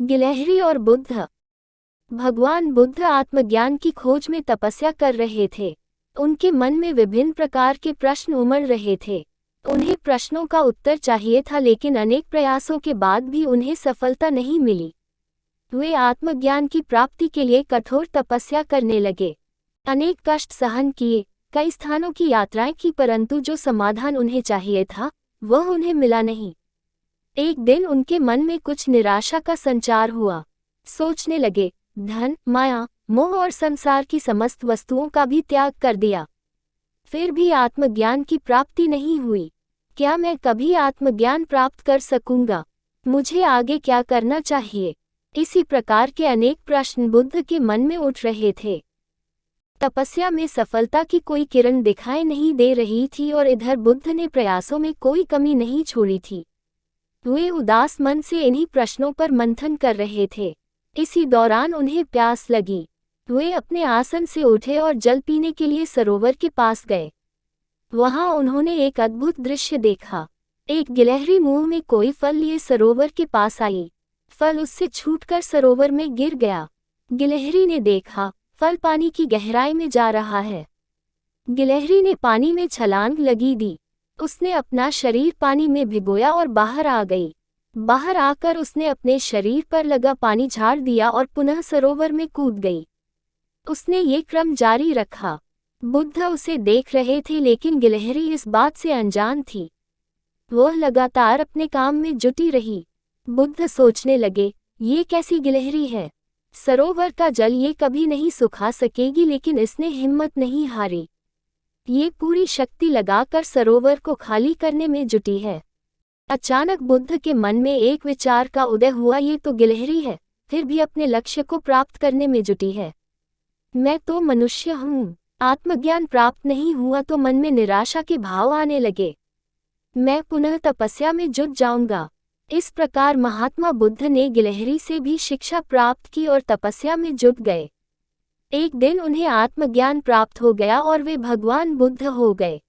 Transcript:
गिलहरी और बुद्ध। भगवान बुद्ध आत्मज्ञान की खोज में तपस्या कर रहे थे। उनके मन में विभिन्न प्रकार के प्रश्न उमड़ रहे थे। उन्हें प्रश्नों का उत्तर चाहिए था, लेकिन अनेक प्रयासों के बाद भी उन्हें सफलता नहीं मिली। वे आत्मज्ञान की प्राप्ति के लिए कठोर तपस्या करने लगे। अनेक कष्ट सहन किए, कई स्थानों की यात्राएं की, परंतु जो समाधान उन्हें चाहिए था वह उन्हें मिला नहीं। एक दिन उनके मन में कुछ निराशा का संचार हुआ। सोचने लगे, धन, माया, मोह और संसार की समस्त वस्तुओं का भी त्याग कर दिया, फिर भी आत्मज्ञान की प्राप्ति नहीं हुई। क्या मैं कभी आत्मज्ञान प्राप्त कर सकूंगा? मुझे आगे क्या करना चाहिए? इसी प्रकार के अनेक प्रश्न बुद्ध के मन में उठ रहे थे। तपस्या में सफलता की कोई किरण दिखाई नहीं दे रही थी और इधर बुद्ध ने प्रयासों में कोई कमी नहीं छोड़ी थी। वे उदास मन से इन्हीं प्रश्नों पर मंथन कर रहे थे। इसी दौरान उन्हें प्यास लगी। वे अपने आसन से उठे और जल पीने के लिए सरोवर के पास गए। वहां उन्होंने एक अद्भुत दृश्य देखा। एक गिलहरी मुंह में कोई फल लिए सरोवर के पास आई। फल उससे छूटकर सरोवर में गिर गया। गिलहरी ने देखा, फल पानी की गहराई में जा रहा है। गिलहरी ने पानी में छलांग लगी दी। उसने अपना शरीर पानी में भिगोया और बाहर आ गई। बाहर आकर उसने अपने शरीर पर लगा पानी झाड़ दिया और पुनः सरोवर में कूद गई। उसने ये क्रम जारी रखा। बुद्ध उसे देख रहे थे, लेकिन गिलहरी इस बात से अनजान थी। वह लगातार अपने काम में जुटी रही। बुद्ध सोचने लगे, ये कैसी गिलहरी है? सरोवर का जल ये कभी नहीं सुखा सकेगी, लेकिन इसने हिम्मत नहीं हारी। ये पूरी शक्ति लगाकर सरोवर को खाली करने में जुटी है। अचानक बुद्ध के मन में एक विचार का उदय हुआ, ये तो गिलहरी है, फिर भी अपने लक्ष्य को प्राप्त करने में जुटी है। मैं तो मनुष्य हूँ। आत्मज्ञान प्राप्त नहीं हुआ तो मन में निराशा के भाव आने लगे। मैं पुनः तपस्या में जुट जाऊंगा। इस प्रकार महात्मा बुद्ध ने गिलहरी से भी शिक्षा प्राप्त की और तपस्या में जुट गए। एक दिन उन्हें आत्मज्ञान प्राप्त हो गया और वे भगवान बुद्ध हो गए।